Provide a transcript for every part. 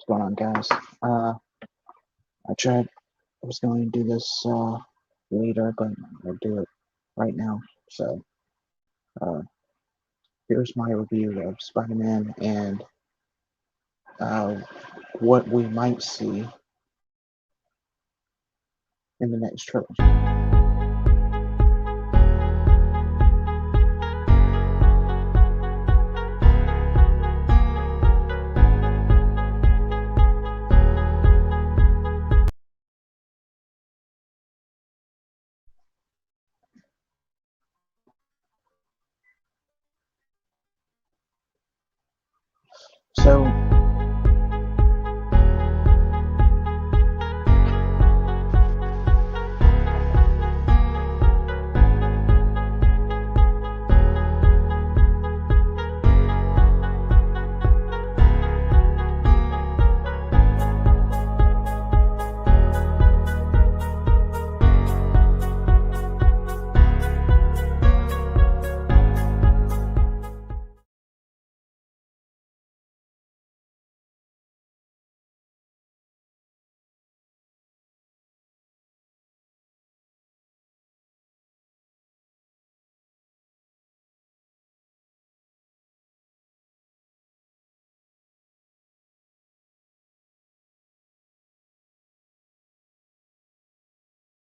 going on, guys? I tried. I was going to do this later, but I'll do it right now. So, uh, here's my review of Spider-Man and uh, what we might see in the next trilogy. So,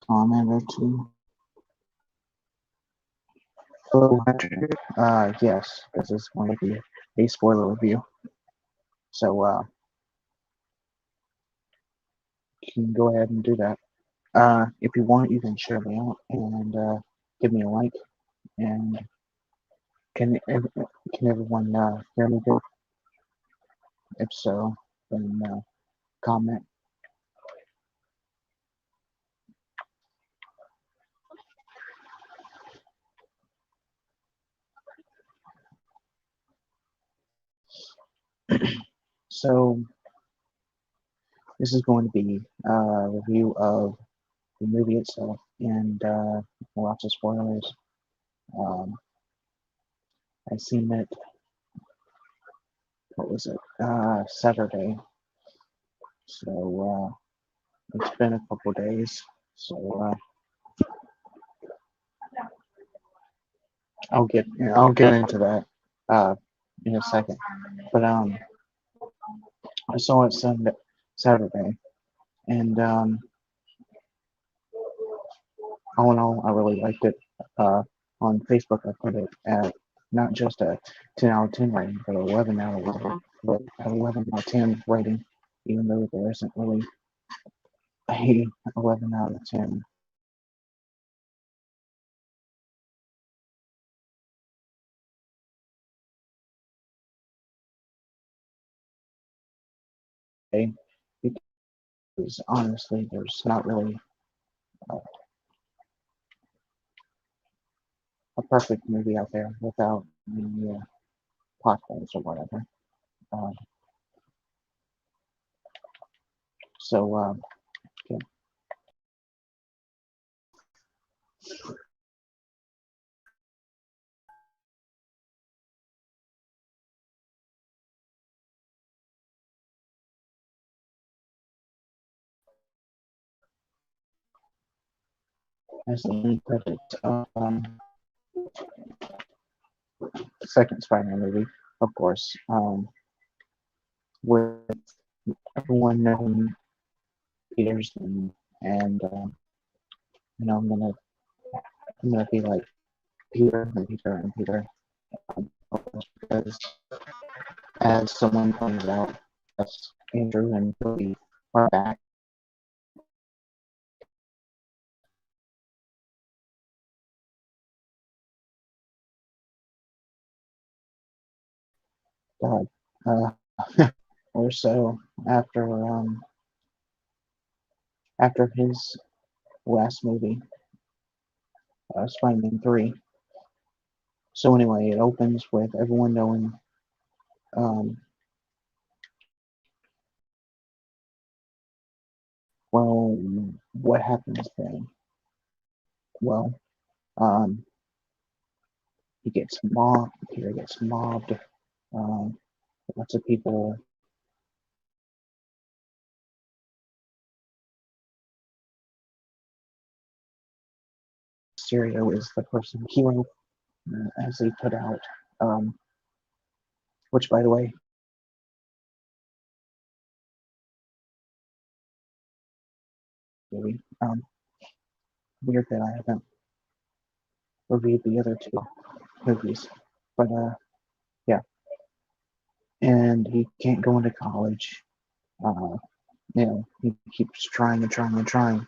comment or two. Oh, yes, this is going to be a spoiler review. So, you can go ahead and do that. If you want, you can share me out and give me a like. And can everyone hear me good? If so, then comment. So this is going to be a review of the movie itself and lots of spoilers. Um, I seen it. What was it? Saturday. So it's been a couple days. So I'll get into that in a second. But I saw it Saturday, and all in all, I really liked it. On Facebook, I put it at not just a 10 out of 10 rating, but 11 out of 11, but 11 out of 10 rating, even though there isn't really a 11 out of 10. Okay? Because honestly, there's not really uh, a perfect movie out there without the plot holes or whatever. Uh, so, okay. As the perfect second Spider-Man movie, of course, with everyone knowing Peter's and I'm gonna be like Peter and Peter and Peter because as someone pointed out, yes, Andrew and Billy are back. God, uh, or so after his last movie, Spider-Man 3. So anyway, it opens with everyone knowing um, well, what happens then? Well, um, Peter gets mobbed. Um, lots of people Mysterio is the person hero, as they put out. Which, by the way, movie. Weird that I haven't reviewed the other two movies, but yeah. And he can't go into college. He keeps trying and trying and trying.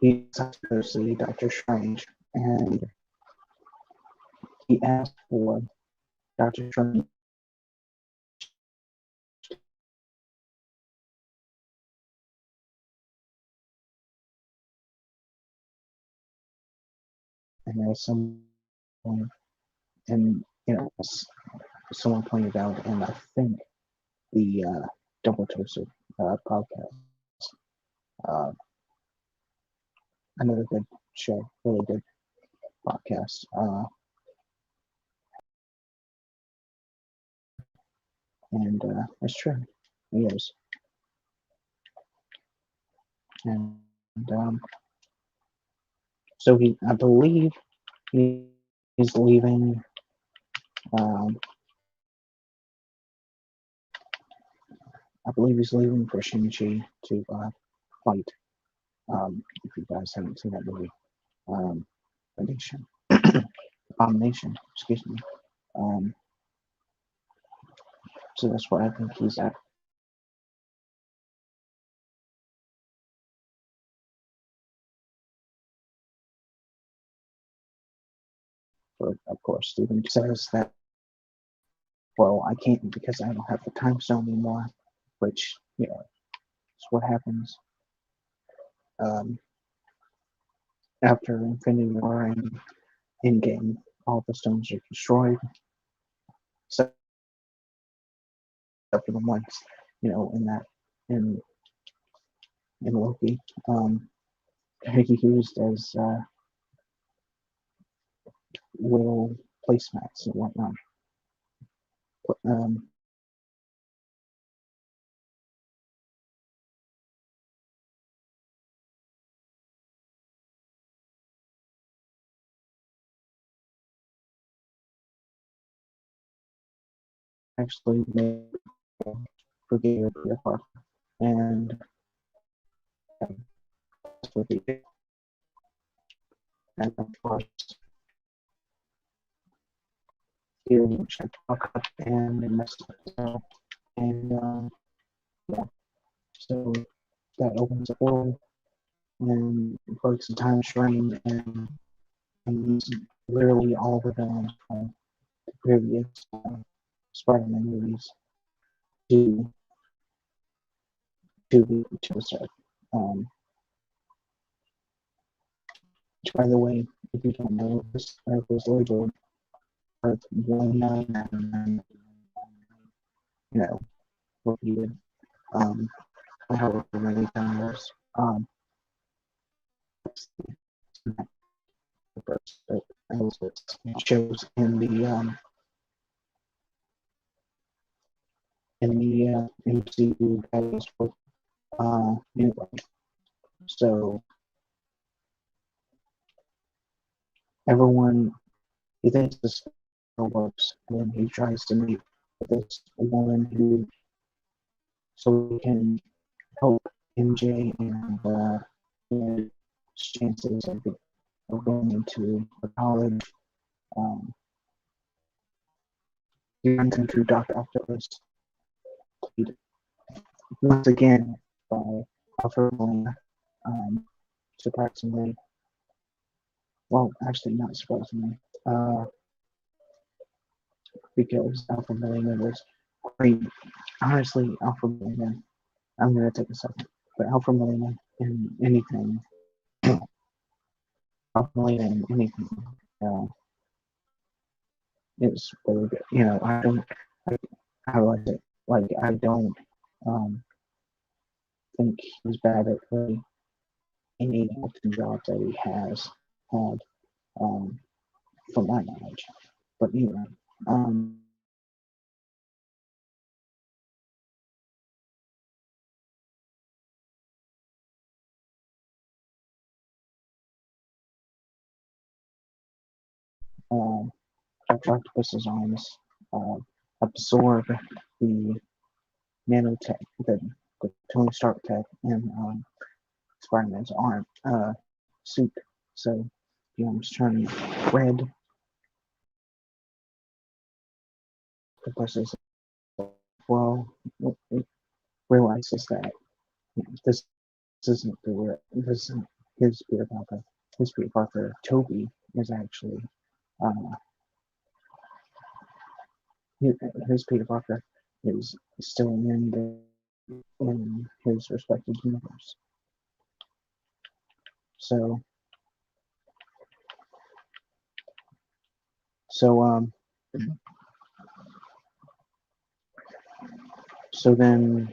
He decides to go see Doctor Strange, and he asks for Doctor Strange and there's someone, and someone pointed out, and I think the Double Toaster podcast, uh, another good show, really good podcast, and it's true, he is, and so I believe he's leaving. I believe he's leaving for Shang-Chi to fight. If you guys haven't seen that movie, Abomination, Abomination, excuse me. So that's where I think he's at. But of course, Steven says that, well, I can't because I don't have the time zone anymore, which, is what happens after Infinity War and Endgame. All the stones are destroyed, except for the ones, in Loki, he used as little placemats and whatnot. Actually made forgive Peter Parker, and that's what they did. And of course, he checked up and messed up, and yeah, so that opens a portal and breaks the time stream and literally all the villains from the previous Spider-Man movies to the set. Which, by the way, if you don't know, this Earth was labeled Earth 1999, repeated, however many times. It shows in the MCU guys book. Anyway, so everyone, he thinks this works, and then he tries to meet this woman who, so he can help MJ and chances of going into a college. He runs into Dr. Octopus, played once again by Alfred Molina, surprisingly. Well, actually, not surprisingly, because Alfred Molina was great. Honestly, Alfred Molina, I'm going to take a second, but Alfred Molina in anything, Alfred Molina in anything, is really good. I don't, I like it. Like, I don't think he's bad at really any acting job that he has. had, from my knowledge. But anyway, um, uh, Dr. Octopus's arms absorb the nanotech, the Tony Stark tech in Spider-Man's arm suit. So the arms turn red. Octopus well realizes that this isn't this isn't his Peter Parker. His Peter Parker, Toby, is actually uh, his Peter Parker is still in his respective universe. So so so then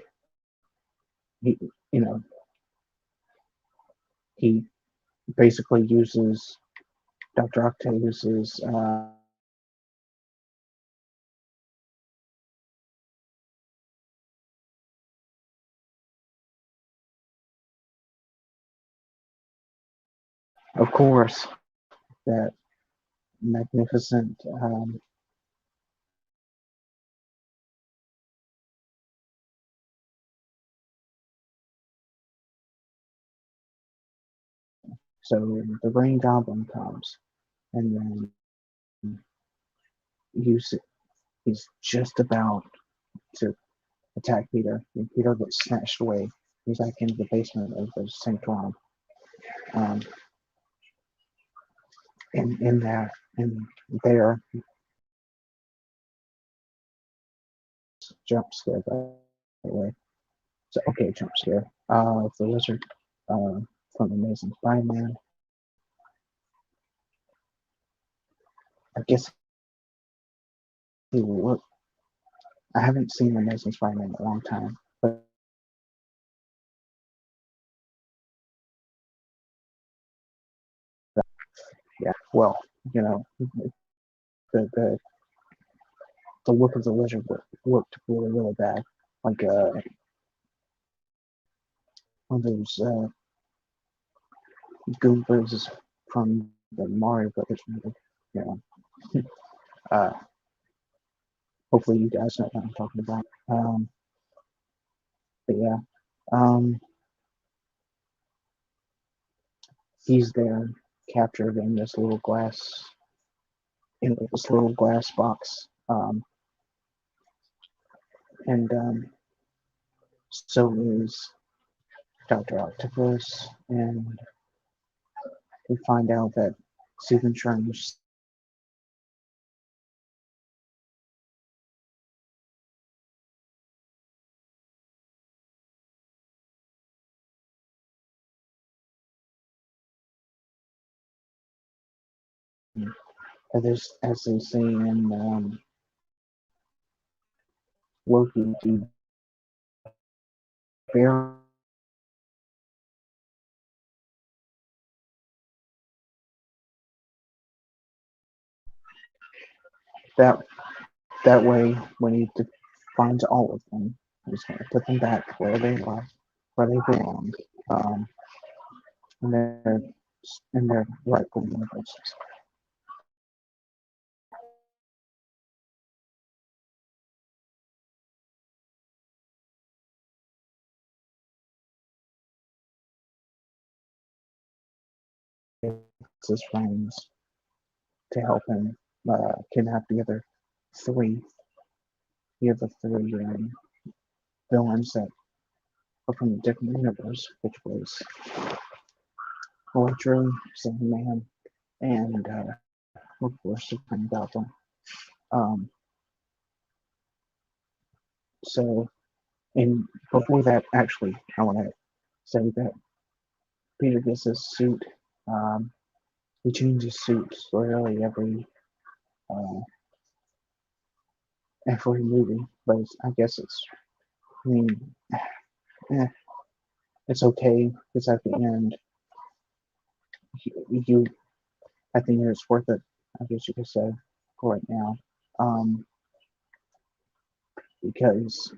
he you know he basically uses Dr. Octavius's of course that magnificent so the Green Goblin comes and then use he's just about to attack Peter and Peter gets snatched away. He's back into the basement of the sanctuary. Um, in that and there jump scare by the way. So okay, jump scare. The lizard from Amazing Spider-Man. I guess he will look. I haven't seen Amazing Spider-Man in a long time, but yeah, well, you know, the the look of the lizard looked really really bad, like one of those Goombas from the Mario Brothers movie. You know, uh, hopefully you guys know what I'm talking about. But yeah, um, he's there captured in this little glass box, and so is Dr. Octopus, and we find out that Stephen Strange as they say in Loki, to bear that that way when he finds all of them, he's going to put them back where they belong, um, in their rightful universes. It's his friends to help him kidnap three, the other three villains that are from a different universe, which was Electro, Sandman, and of course Supreme Goblin. Um, so, and before that, actually, I want to say that Peter gets his suit. Um, he changes suits literally uh, every movie, but I guess I mean, eh, it's okay because at the end, you I think it's worth it, I guess you could say, for right now. Um, because,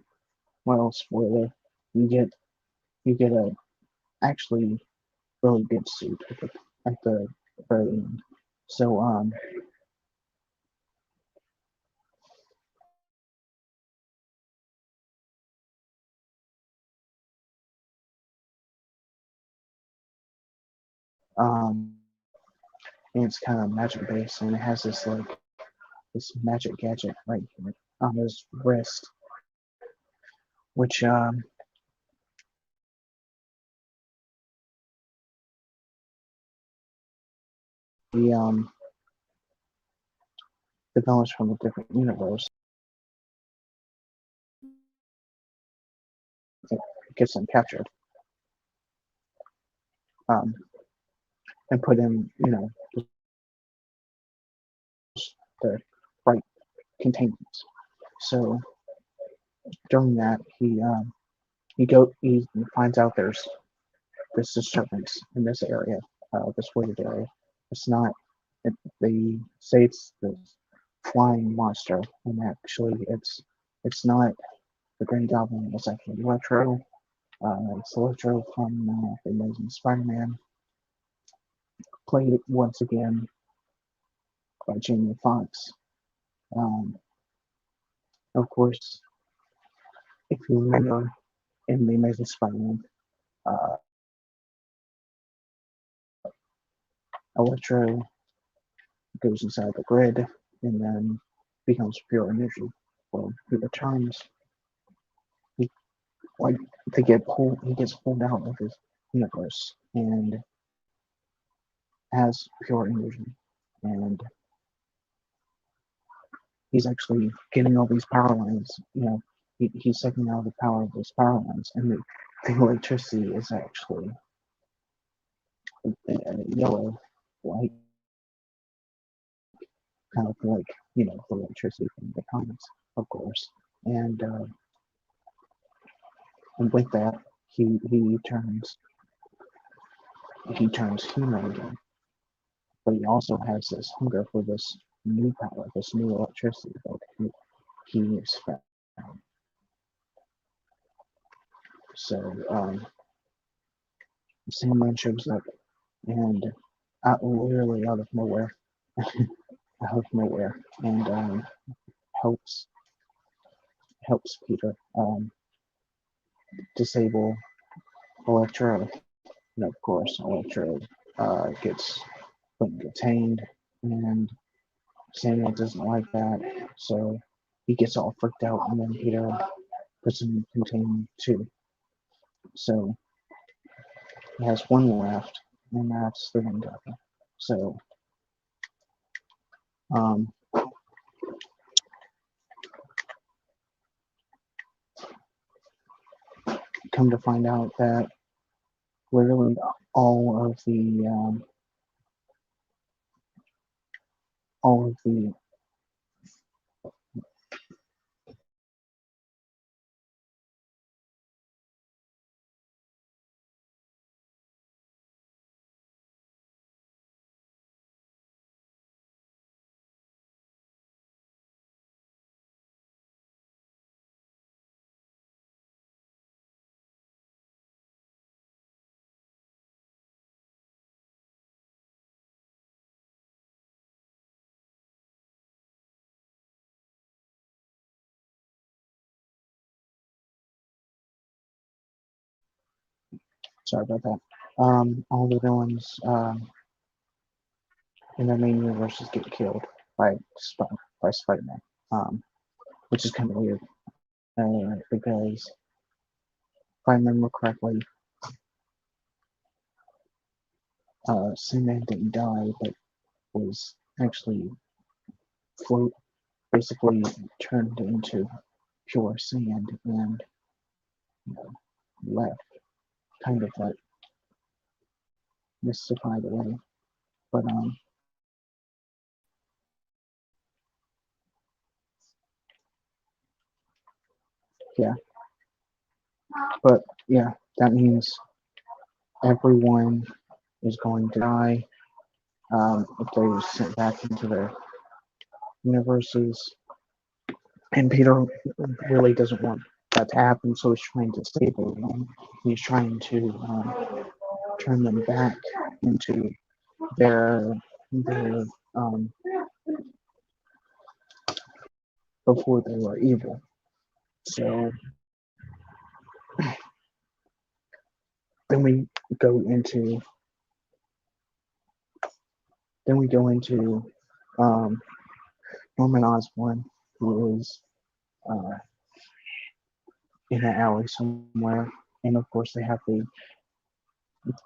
well, spoiler, you get you get a actually really good suit at the very end. So um, and it's kind of magic based, and it has this magic gadget right here on his wrist, which the develops from a different universe. It gets him captured, um, and put in, the right containments. So during that, he finds out there's disturbance in this area, this wooded area. It's not. They say it's the flying monster, and actually it's not the Green Goblin. It's actually Electro. It's Electro from the Amazing Spider-Man, played once again by Jamie Foxx. Um, of course, if you remember in the Amazing Spider-Man, uh, Electro goes inside the grid and then becomes pure energy. Well, he returns. He like they get pulled. He gets pulled out of his universe and has pure energy, and he's actually getting all these power lines. He's sucking out the power of those power lines, and the electricity is actually yellow, like kind of like the electricity from the comics, of course. And with that, he he turns he turns human again, but he also has this hunger for this new power, this new electricity that he is found. So Sandman shows up and literally out of nowhere, and helps helps Peter disable Electro. And of course, Electro gets contained, and Samuel doesn't like that, so he gets all freaked out, and then Peter puts him in containment too. So he has one left, and that's the window. So um, come to find out that literally all of the um, all of the sorry about that. All the villains in the main universes get killed by by Spider-Man, which is kind of weird because if I remember correctly, Sandman didn't die, but was actually float basically turned into pure sand and you know, left, kind of like mystified away. But yeah, but yeah, that means everyone is going to die. if they're sent back into their universes. And Peter really doesn't want that to happen, so he's trying to save them. He's trying to turn them back into their before they were evil. So then go into we go into Norman Osborn, who is in an alley somewhere, and of course they have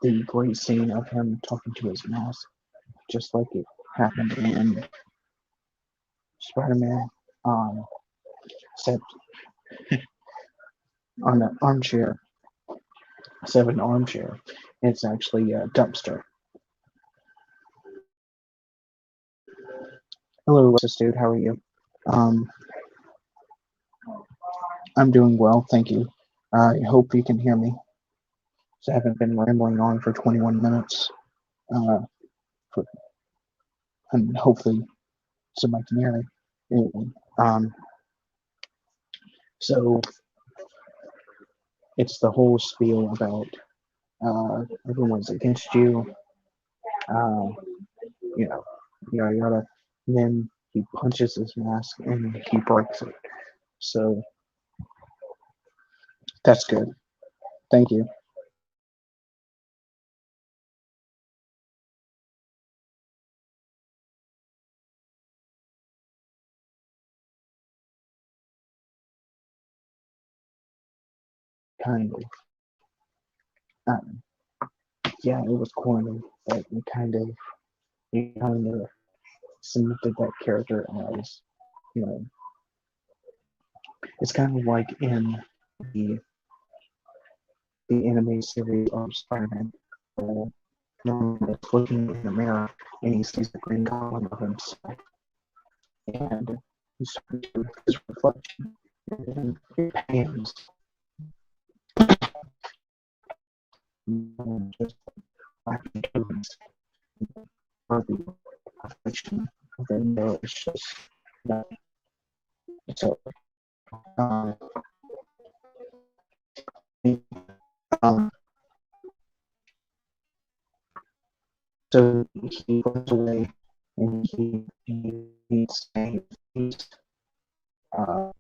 the great scene of him talking to his mask, just like it happened in Spider-Man, except on an armchair, instead of an armchair, it's actually a dumpster. Hello, dude. How are you? Um, I'm doing well, thank you. I hope you can hear me. So I haven't been rambling on for 21 minutes. For, and hopefully somebody can hear me. So it's the whole spiel about everyone's against you. You know, yada yada. And then he punches his mask and he breaks it. So that's good. Thank you. Kind of. Um, yeah, it was corny, but you kind of cemented that character as, you know, it's kind of like in the the anime series of Spider-Man. Where Norman is looking in the mirror and he sees the Green Goblin of himself, and he's trying to his reflection, and then it pans just back into his the reflection. Then it's just that. So, um, um, so he goes away and he stays. Uh,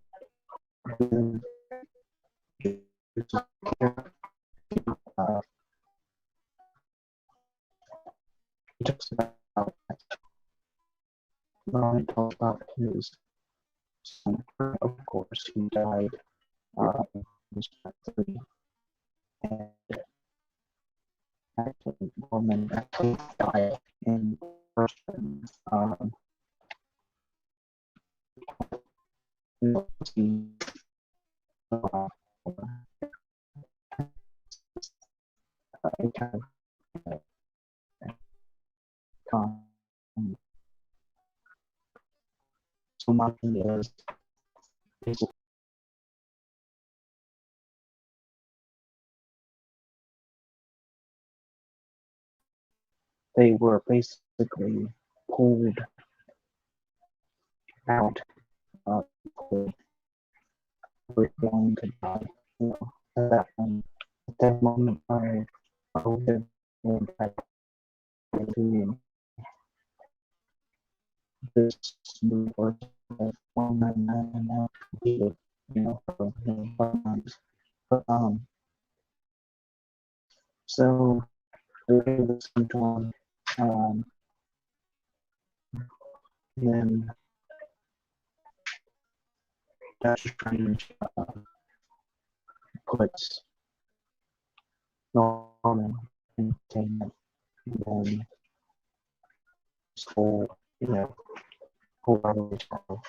uh, he talks about Ron talks about his son. Of course, he died. He was 3, and actually, Norman actually died in person. He, uh, kind of um, so much is they were basically pulled out of the we're going to die. You know, at that moment, I would have back into this new version of 199 and now completed, you know, for times. But so the way this went on, um, then Doctor Strange puts Norman in containment, and then this whole, you know, whole revelation of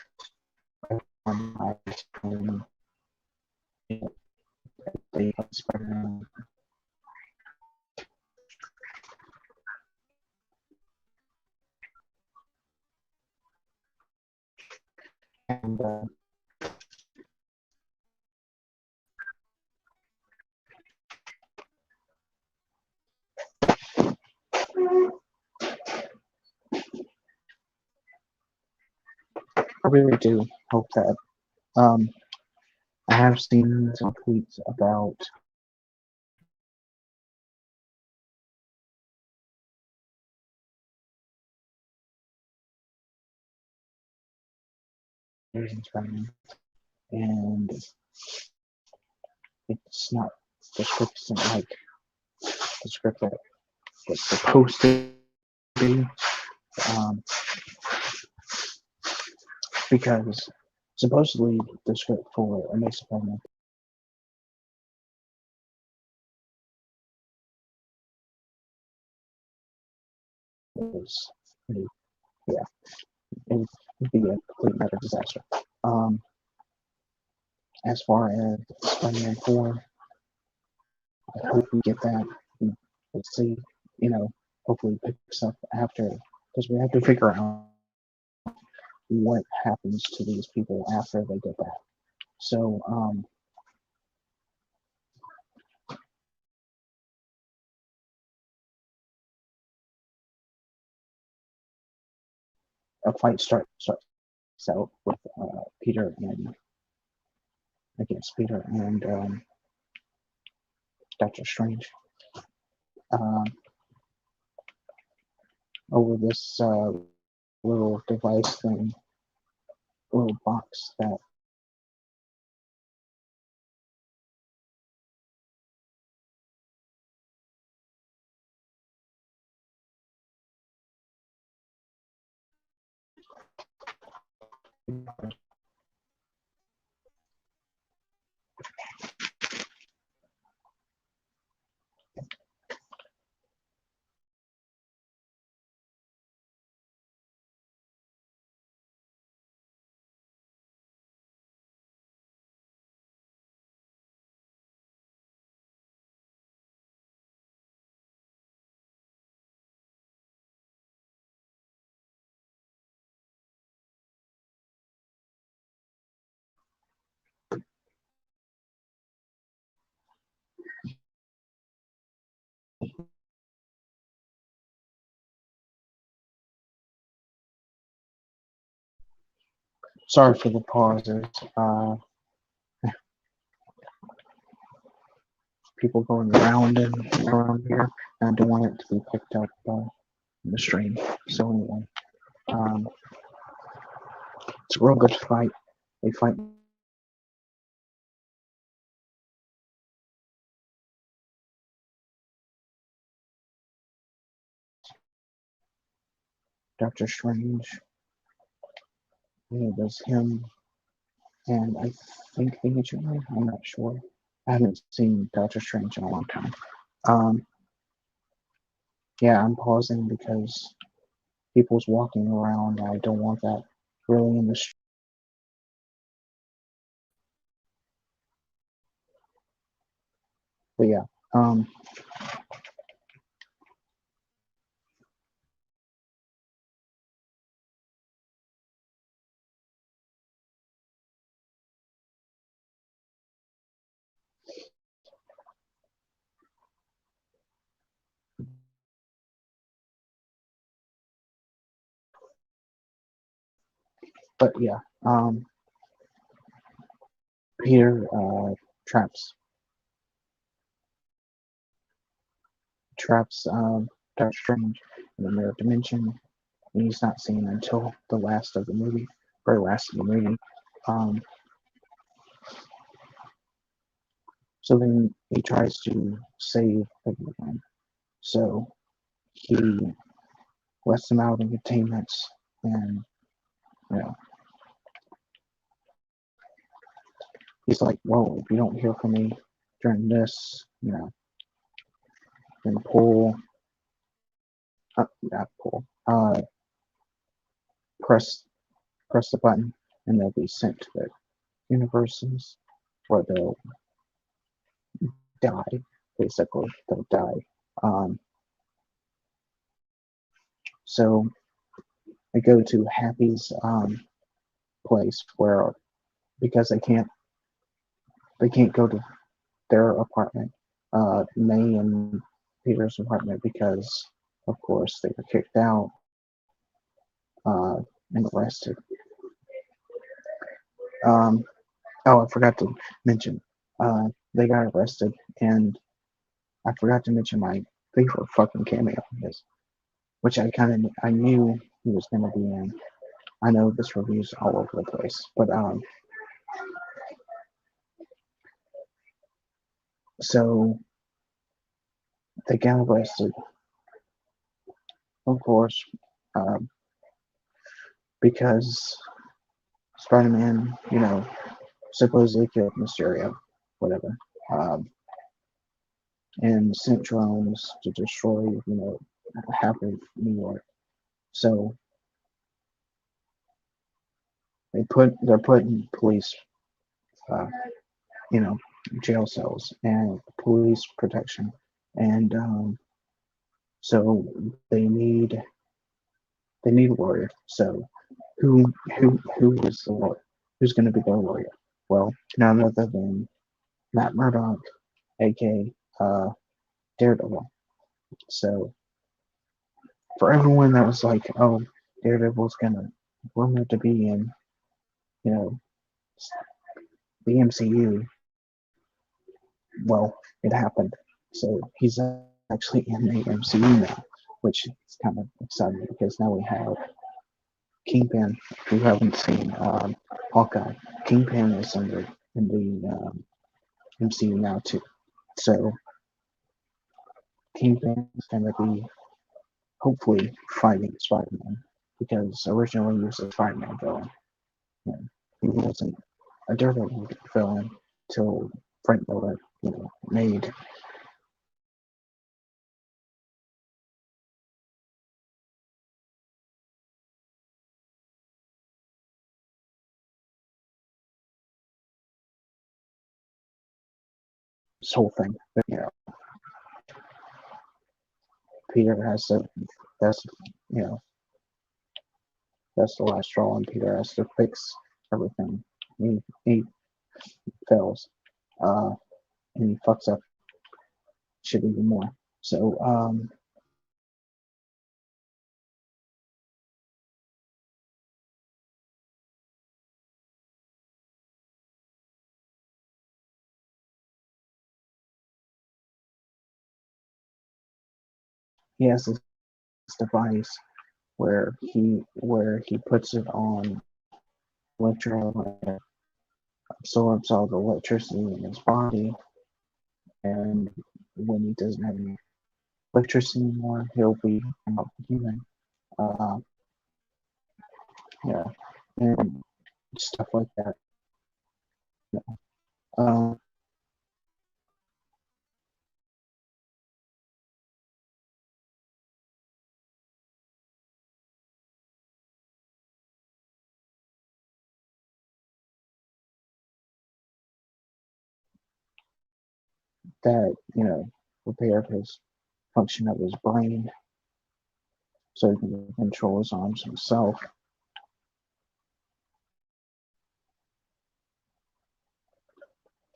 everyone lives and you know, they Spider-Man. And really do hope that. Um, I have seen some tweets about Spider-Man, and it's not the script isn't like the script that was supposed to be, um, because supposedly the script for Amazing Spider-Man was pretty, yeah, it would be a complete and utter disaster. Um, as far as Spider-Man 4, I hope we get that. We'll see, you know, hopefully it picks up after, because we have to figure out what happens to these people after they get back. So, a fight starts out with Peter and against Peter and Doctor Strange um, over this little device thing, little box that sorry for the pauses. People going around and around here, and I don't want it to be picked up in the stream. So anyway, um, it's a real good fight. They fight Doctor Strange. It was him and I think the Ancient One. I'm not sure. I haven't seen Doctor Strange in a long time. Um, yeah, I'm pausing because people's walking around. I don't want that really in the street. But yeah, but yeah, Peter traps Doctor Strange in the mirror dimension, and he's not seen until the last of the movie, very last of the movie. Um, so then he tries to save everyone. So he lets them out in containments, and you know, he's like, "Whoa! If you don't hear from me during this, then not pull, press press the button, and they'll be sent to the universes where they'll die. Basically, they'll die. Um, so I go to Happy's place where because they can't go to their apartment, May and Peter's apartment because of course they were kicked out and arrested. Um, oh, I forgot to mention, they got arrested, and I forgot to mention my favorite fucking cameo is, which I knew he was gonna be in. I know this review's all over the place, but so they got arrested, of course, um, because Spider-Man, supposedly killed Mysterio, whatever, um, and sent drones to destroy, half of New York. So they're putting police, uh, you know, jail cells and police protection, and so they need they need a lawyer. So who is the lawyer? Who's going to be their lawyer? Well, none other than Matt Murdock, aka Daredevil. So for everyone that was like, "Oh, Daredevil's gonna rumored to be in, you know, the MCU," well, it happened. So he's actually in the MCU now, which is kind of exciting because now we have Kingpin. If you haven't seen Hawkeye, Kingpin is in the MCU now too. So Kingpin is going to be hopefully fighting Spider-Man because originally he was a Spider-Man villain. And he wasn't a Daredevil villain till Frank Miller, made this whole thing. But, Peter has to. That's you know that's the last straw, and Peter has to fix everything. He fails, uh, and he fucks up shit even more. So he has this device where he puts it on electro, absorbs all the electricity in his body, and when he doesn't have any electricity anymore, he'll be human. Uh, yeah, and stuff like that. Um, that repair his function of his brain so he can control his arms himself.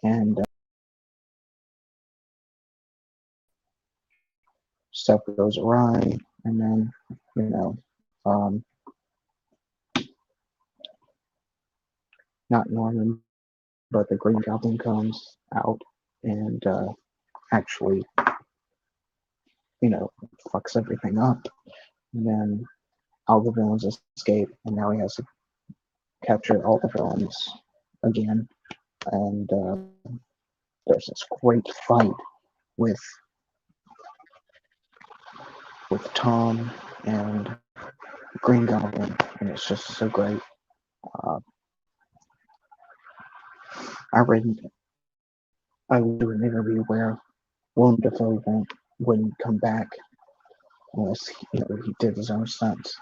And stuff goes awry, and then you know, um, not Norman, but the Green Goblin comes out and actually, fucks everything up. And then all the villains escape, and now he has to capture all the villains again. And there's this great fight with Tom and Green Goblin, and it's just so great. Uh, I read, I would do an interview where Willem Dafoe wouldn't come back unless he did his own stunts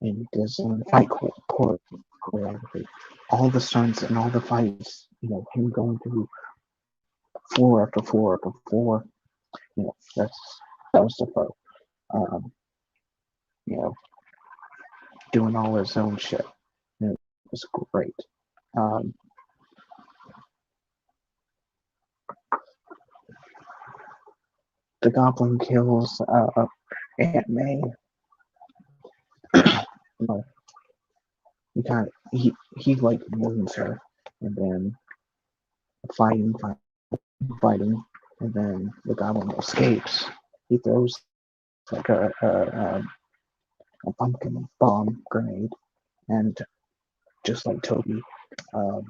and he did his own fight choreography. All the stunts and all the fights, him going through floor after floor after floor, that was Dafoe. Um, you know, doing all his own shit. It was great. Um, the Goblin kills Aunt May. He kind of he like wounds her, and then fighting, and then the goblin escapes. He throws like a pumpkin bomb grenade, and just like Toby, um,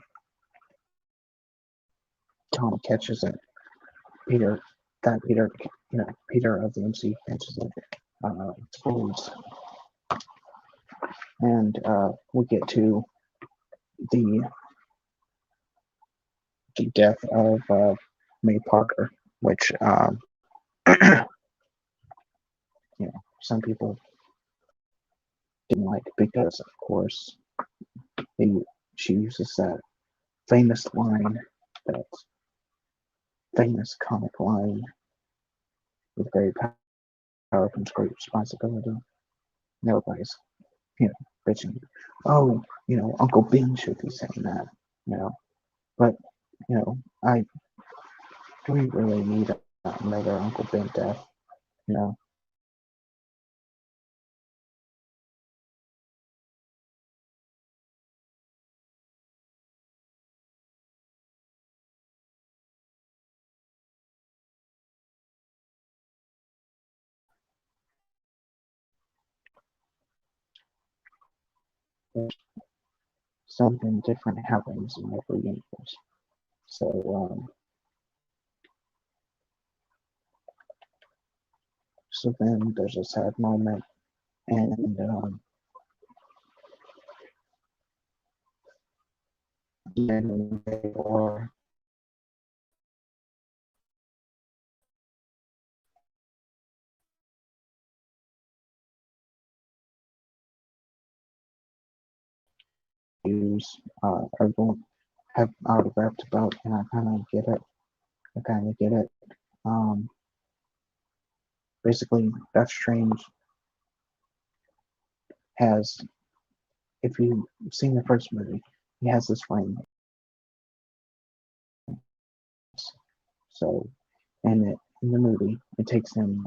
Tom catches it. Peter, that Peter, Peter of the MC catches it, explodes, and we get to the death of May Parker, which some people didn't like because, of course, they, she uses that famous line, that famous comic line, with great power comes great responsibility. And everybody's, bitching. Oh, Uncle Ben should be saying that, But, I do we really need another Uncle Ben death, you know? Something different happens in every universe. So then there's a sad moment, and then they are are going have autographed about, and I kind of get it. Um, Basically, Death Strange has, if you've seen the first movie, he has this ring. So, and in the movie, it takes him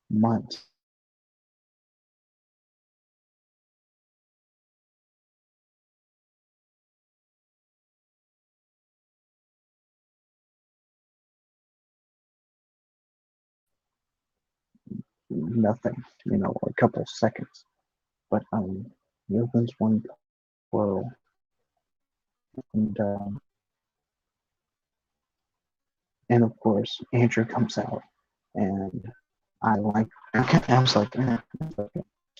months. Nothing, a couple seconds. But he opens one portal, and and of course Andrew comes out, and I like. I was like,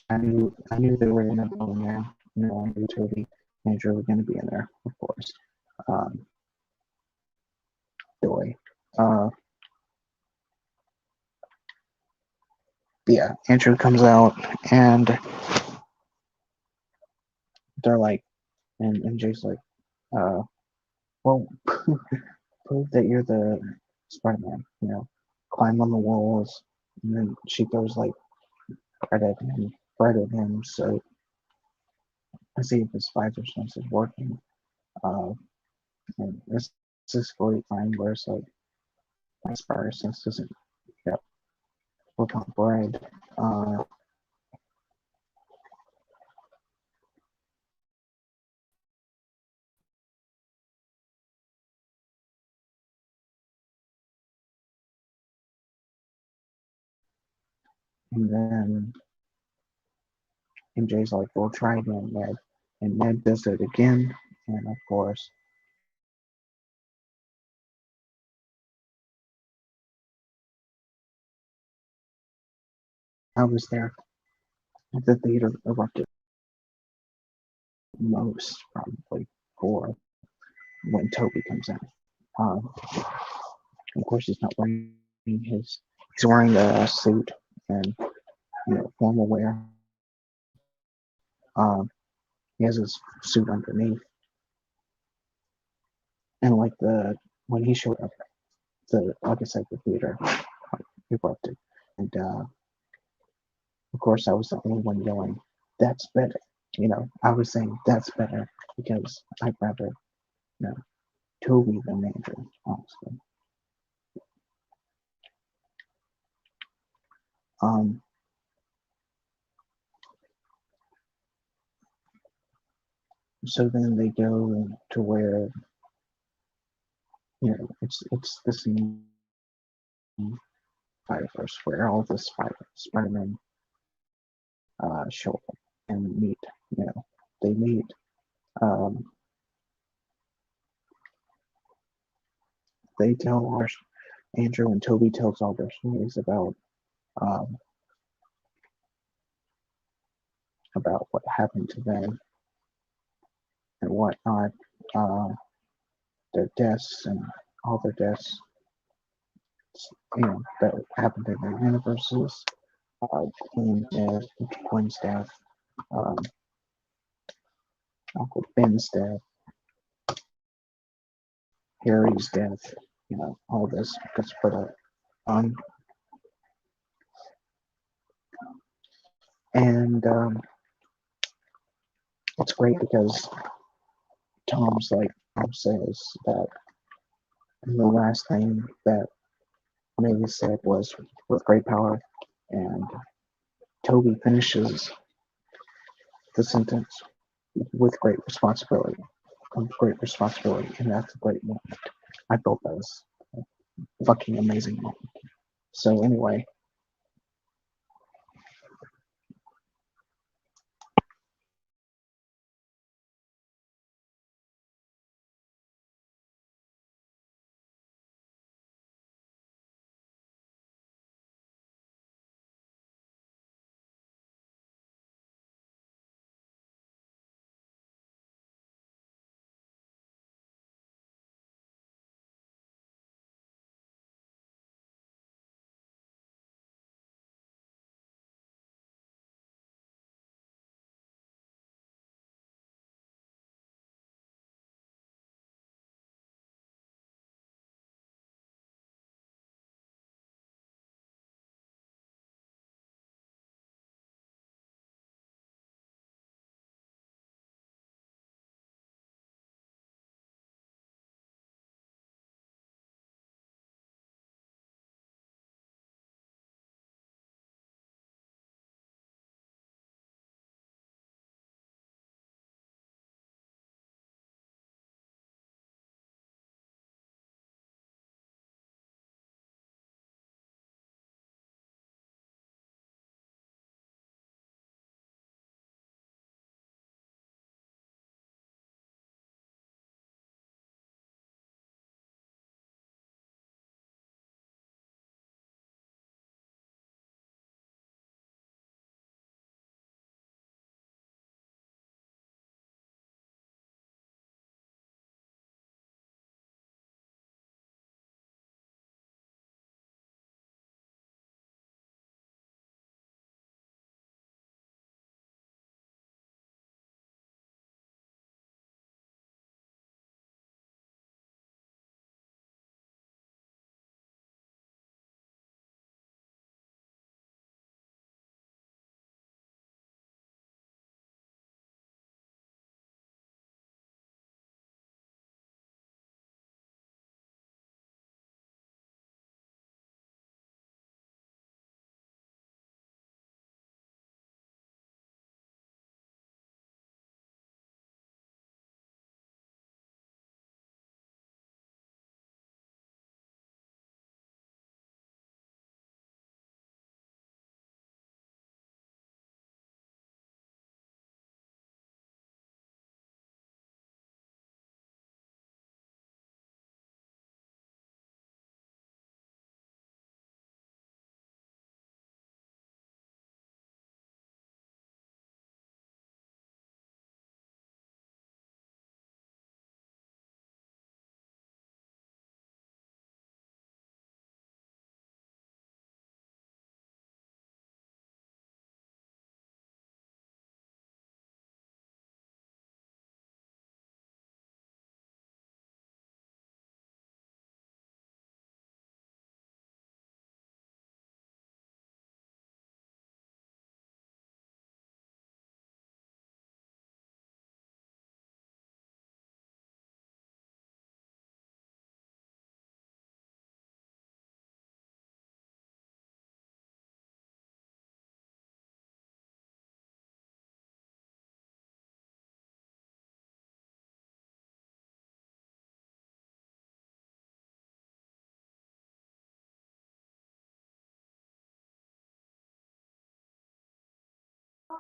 I knew they were gonna go in there. I knew Toby, Andrew were gonna be in there, of course. Um, Joy. Uh, yeah, Andrew comes out, and they're like, and Jay's like, well, prove that you're the Spider-Man. Climb on the walls, and then she goes like right at him. So I see if his spider sense is working. Uh, and this is great line where it's like my spider sense doesn't look on bread. Uh, and then MJ's like, "We'll try again, Ned." And Ned does it again, and of course, I was there at the theater erupted most probably for when Toby comes in. Um, of course, he's not wearing his. He's wearing a suit and formal wear. Um, he has his suit underneath, and like when he showed up, like I said, the theater erupted, and of course, I was the only one yelling, "That's better." I was saying that's better because I'd rather, you know, Toby than Andrew, honestly. Um, So then they go to where, it's the scene Spider-Verse where all the Spider-Men show up and meet. They meet. Um, they tell Andrew and Toby tells all their stories um, about what happened to them and whatnot, uh, their deaths and all their deaths, that happened in their universes. Gwen's death, Gwen's death, um, Uncle Ben's death, Harry's death, all this gets put up on. And it's great because Tom says that the last thing that May said was with great power, and Toby finishes the sentence with great responsibility. Comes great responsibility, and that's a great moment. I thought that was a fucking amazing moment. So anyway,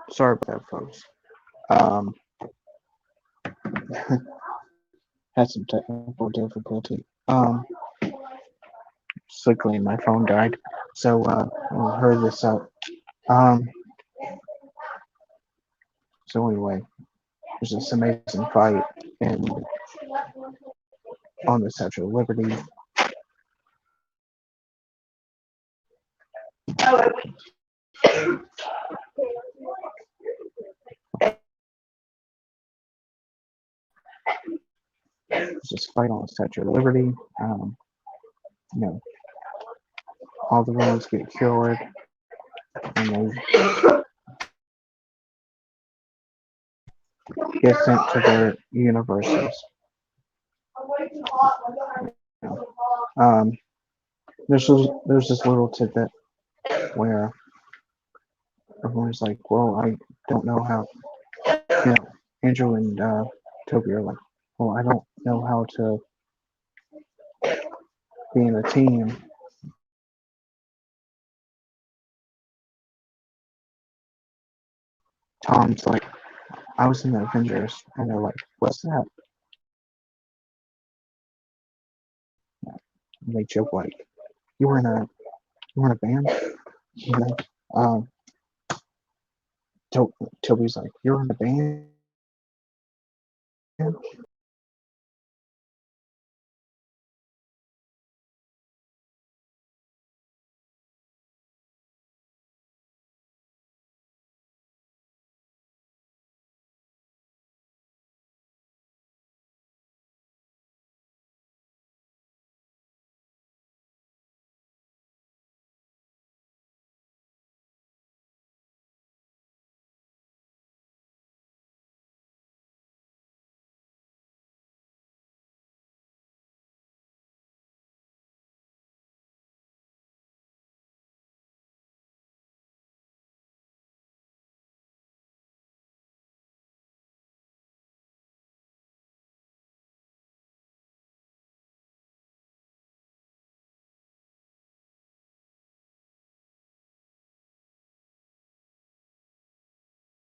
Sorry about that, folks. Um, had some technical difficulty. Sickly, my phone died, so I'll hurry this up. Um, so anyway, there's this amazing fight in on the Statue of Liberty. There's this fight on the Statue of Liberty. You know, all the villains get cured, and they get sent to their universes. Um, there's this little tidbit where everyone's like, "Well, I don't know how." You know, Andrew and Toby are like, "Well, I don't know how to be in a team." Tom's like, "I was in the Avengers," and they're like, "What's that?" And they joke like, "You were in a band?" You know, um, Toby's like, "You're in a band?"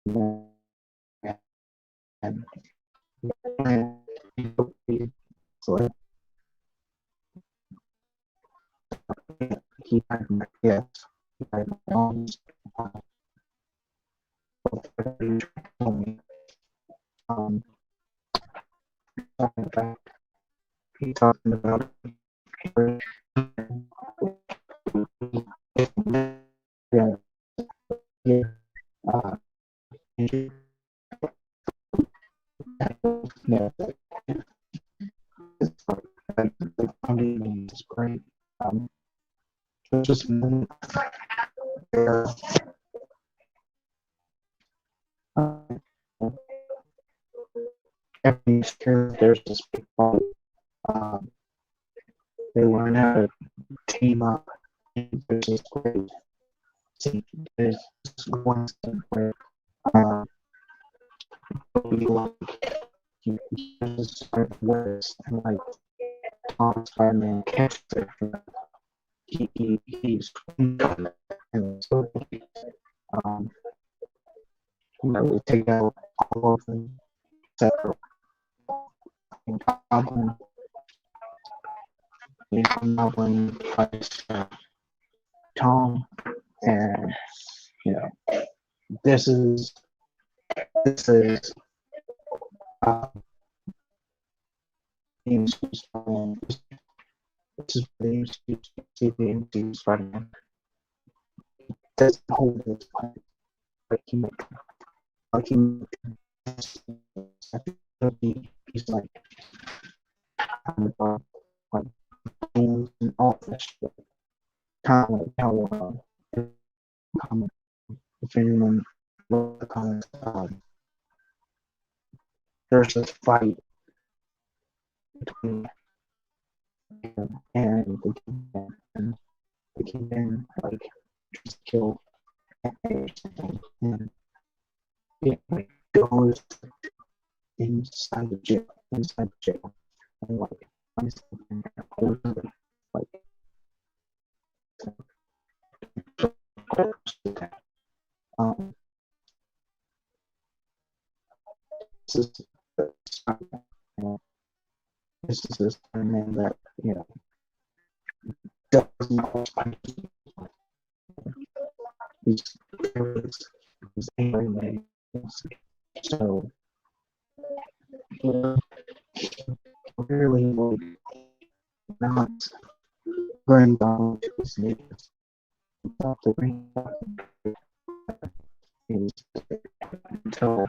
And so he had my yes, he had my arms, um, talking about he talking about yeah, yeah, uh, yeah, it's like the funding is great. Um, there's just there, uh, every year there's this big fight. Um, they learn how to team up. There's this great team. There's one scene where we like he uses certain words and like Tom Spider-Man catches it. He's and so um we take out all of them separate. Goblin, Goblin plays Tom, and you know this is this is uh, Spider-Man. This is the MCU Spider-Man. That's the whole this part. Like he's like like and all that shit. Kind of like how if anyone look the comments, there's this fight between him and the Kingpin, and the Kingpin like just killed or something, and it like goes inside the jail, and like finds something like um is the Spider-Man. This is the Spider-Man that does not like he's he's angry. So really like not bring down to his knees. Not to bring down his until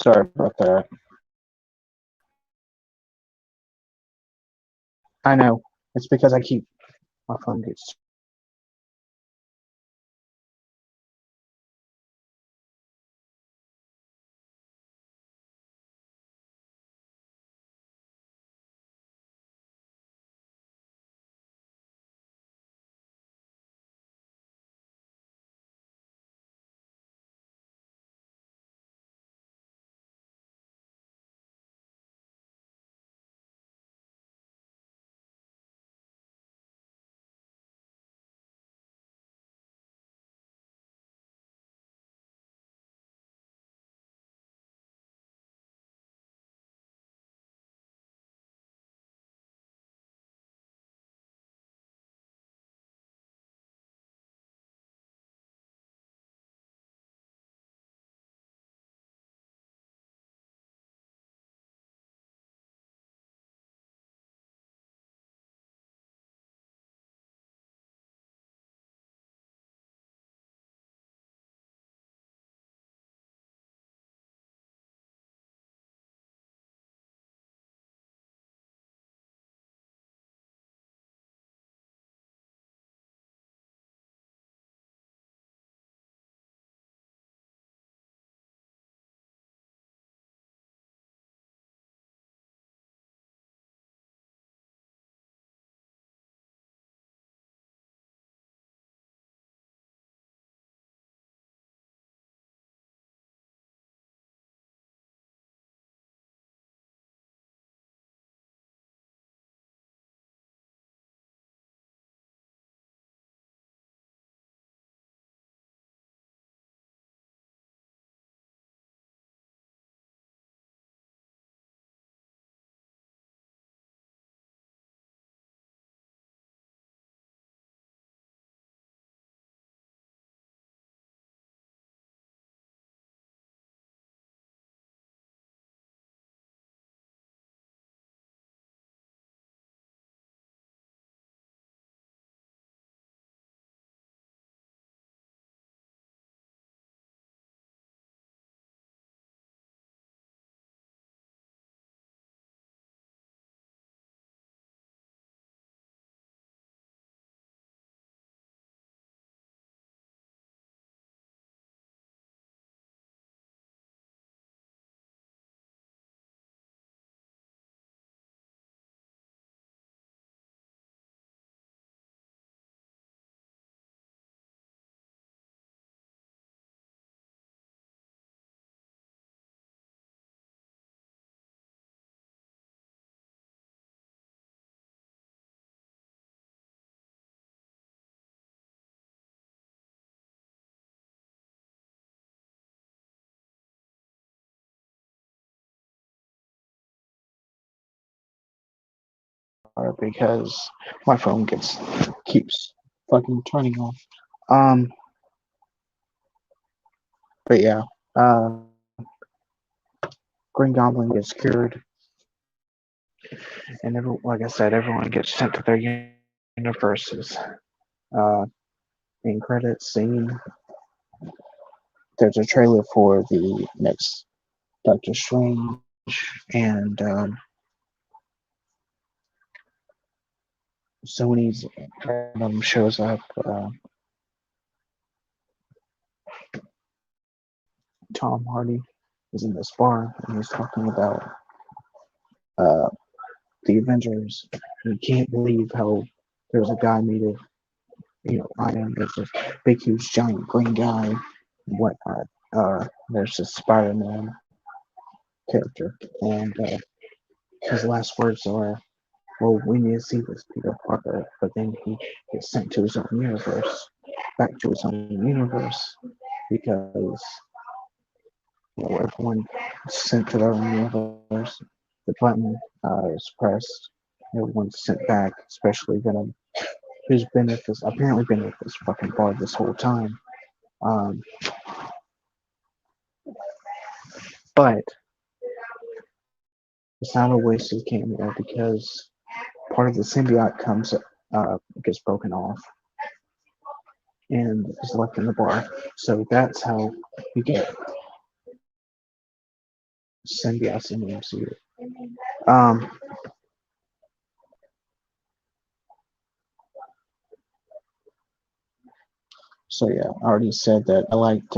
sorry about that. I know. It's because I keep my phone gets because my phone keeps fucking turning off. Um, but yeah, uh, Green Goblin gets cured, and like I said, everyone gets sent to their universes. Uh, in credits scene, there's a trailer for the next Doctor Strange, and Sony's Venom shows up. Tom Hardy is in this bar, and he's talking about uh, the Avengers. He can't believe how there's a guy made of, iron. There's a big, huge, giant green guy and whatnot. There's this Spider-Man character, and his last words are, "Well, we need to see this Peter Parker," but then he gets sent to his own universe, back to his own universe, because everyone is sent to their own universe. The button is pressed. Everyone's sent back, especially Venom, who's apparently been at this fucking bar this whole time. Um, but it's not a wasted cameo because part of the symbiote gets broken off and is left in the bar. So that's how you get symbiotes in the MCU. Um, so yeah, I already said that I liked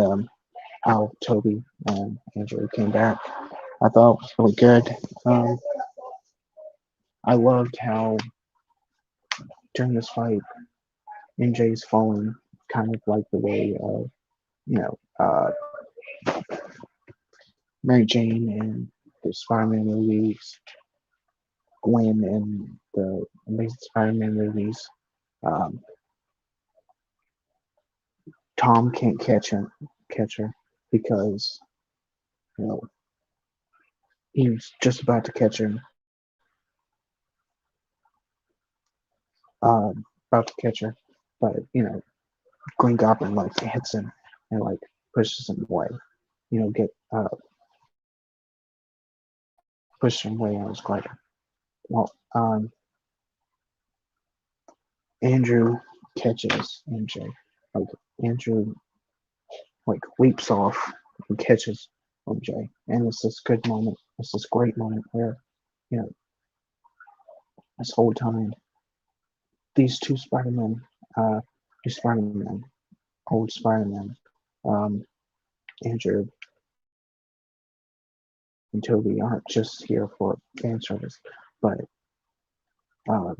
how Toby and Andrew came back. I thought it was really good. I loved how during this fight, MJ's falling kind of like the way of, you know, uh, Mary Jane in the Spider-Man movies, Gwen in the Amazing Spider-Man movies. Um, Tom can't catch her because you know he was just about to catch her, about to catch her, but Green Goblin like hits him and like pushes him away. Get pushes him away on his glider. Well, Andrew catches MJ. Like Andrew leaps off and catches MJ, and it's this good moment. It's this great moment where you know this whole time these uh, two Spider-Men, old Spider-Man, um, Andrew and Toby aren't just here for fan service, but uh,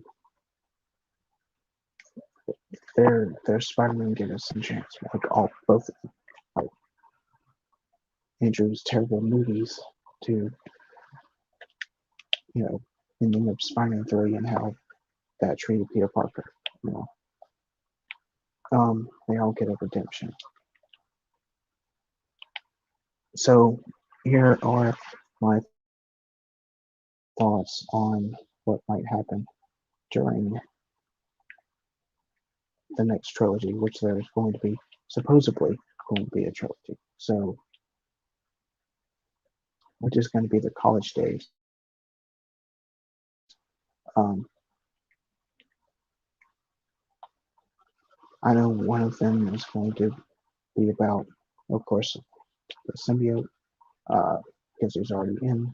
they're Spider-Man give us some chance. Like both of them. Like Andrew's terrible movies to you know ending up Spider-Man 3 and how that treated Peter Parker. You know, they all get a redemption. So here are my thoughts on what might happen during the next trilogy, which there's going to be supposedly going to be a trilogy. So, which is going to be the college days. Um, I know one of them is going to be about, of course, the symbiote, because he's already in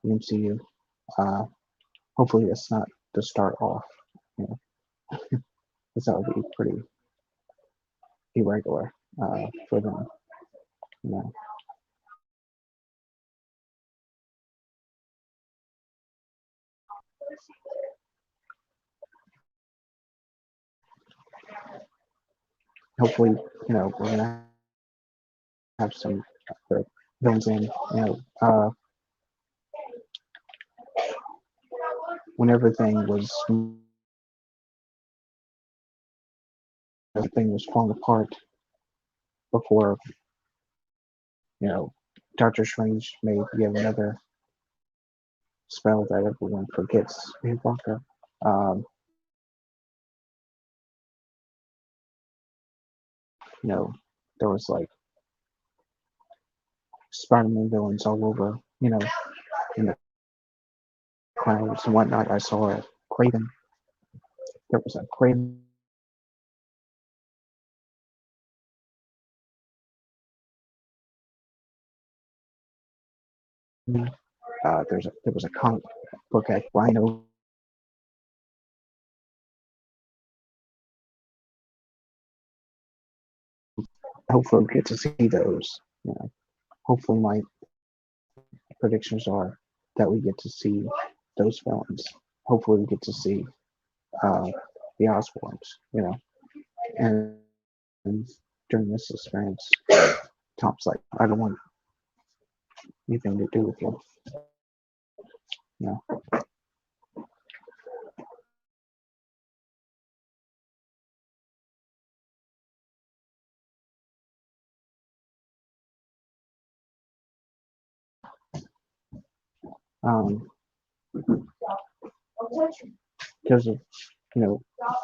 the MCU. Uh, hopefully, that's not to start off, you know, because that would be pretty irregular for them. You know. Hopefully, we're gonna have some villains in. When everything was falling apart before you know Doctor Strange made yet another spell that everyone forgets Peter Parker. Um, you know, there was like Spider-Man villains all over, in the clouds and whatnot. I saw a Craven. There was a Craven. There was a comic book at Rhino. Hopefully, we get to see those. Hopefully, my predictions are that we get to see those villains. Hopefully, we get to see uh, the Osborns. And during this experience, Tom's like, I don't want anything to do with you. You know. Because of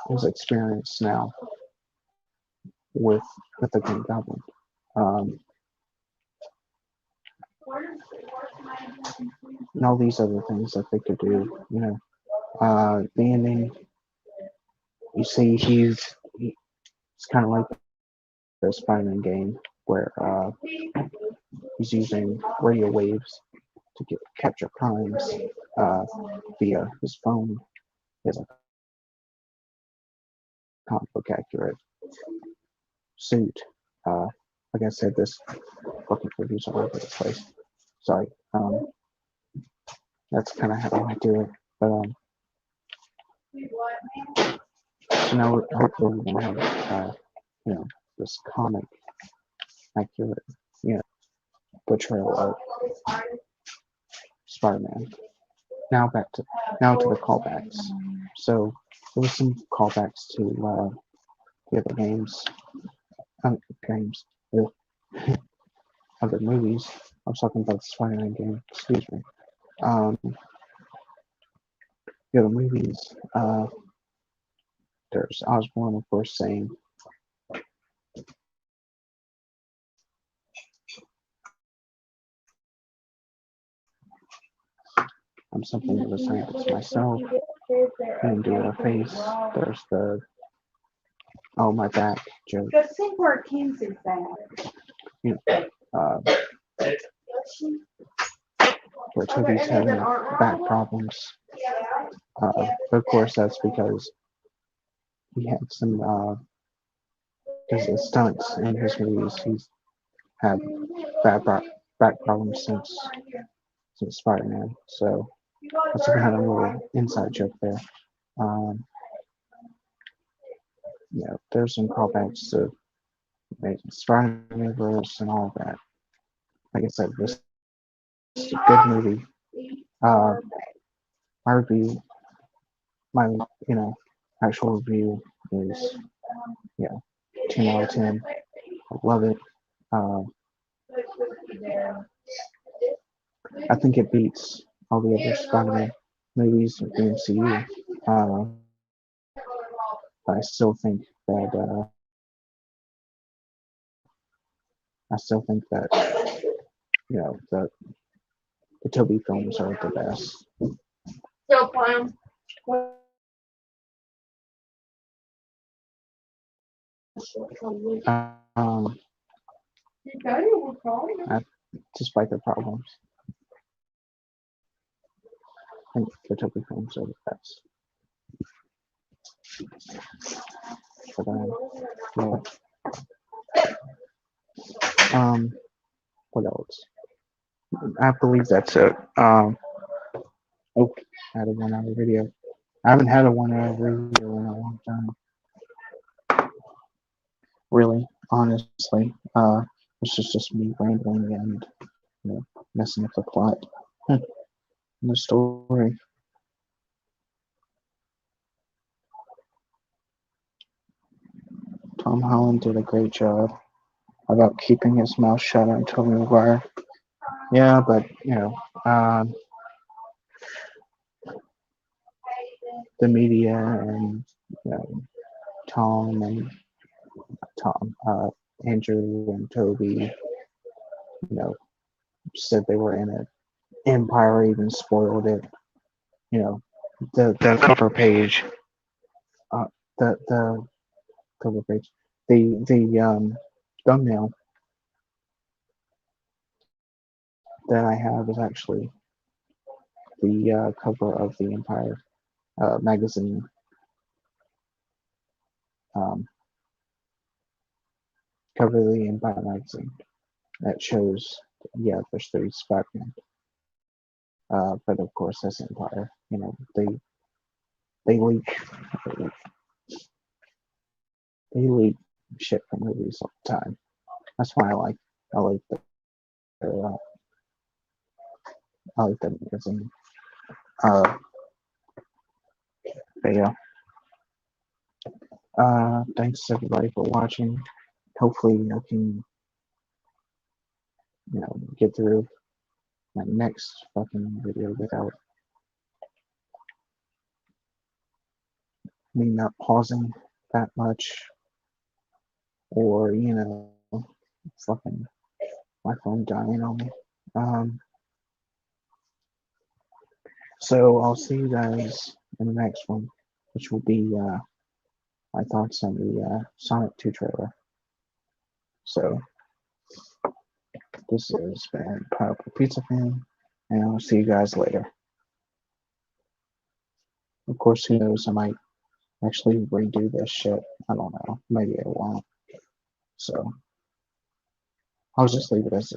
his experience now with the Green Goblin. And all these other things that they could do. The ending, you see, it's kind of like the Spider-Man game where he's using radio waves to capture crimes via his phone. He has a comic book accurate suit. Like I said, this fucking reviews all over the place. Sorry. That's kind of how I do it. But so now hopefully we're gonna have this comic accurate portrayal of Spider-Man. Now to the callbacks. So there was some callbacks to the other games, other movies. I was talking about the Spider-Man game. Excuse me. The other movies. There's Osborn, of course, saying I'm something of a scientist myself. And do a face. There's the oh my back joke. Just think where King's is at. Where Toby's having back problems. But of course, that's because he had some his stunts in his movies. He's had back problems since Spider-Man. So that's a kind of little inside joke there. There's some callbacks to Spider-Man verse and all that. Like I said, this is a good movie. My review, my actual review is 10 out of 10. I love it. I think it beats all the other Spider-Man movies in the MCU. I still think that the Tobey films are the best. So fun. Despite their problems, I think the Tobey films are the best. But what else? I believe that's it. Okay, I had a 1 hour video. I haven't had a 1 hour video in a long time. Really, honestly, it's just me rambling and messing up the plot and the story. Tom Holland did a great job about keeping his mouth shut on Tobey Maguire. Yeah, but the media and you know, Tom and Tom, Andrew and Toby, you know, said they were in it. Empire even spoiled it. You know, the cover page, uh, the cover page, the thumbnail that I have is actually the cover of the Empire magazine. Um, Cover of the Empire magazine that shows, yeah, there's 3 Spider-Man. But of course, that's Empire. You know, they leak they leak shit from movies all the time. That's why I like uh, I like the magazine. Uh, but yeah. Thanks everybody for watching. Hopefully I can, you know, get through my next fucking video without me not pausing that much, or you know, fucking my phone dying on me. So I'll see you guys in the next one, which will be my thoughts on the Sonic 2 trailer. So this has been Pineapple Pizza Fan, and I'll see you guys later. Of course, who knows, I might actually redo this shit. I don't know. Maybe I won't. So I'll just leave it as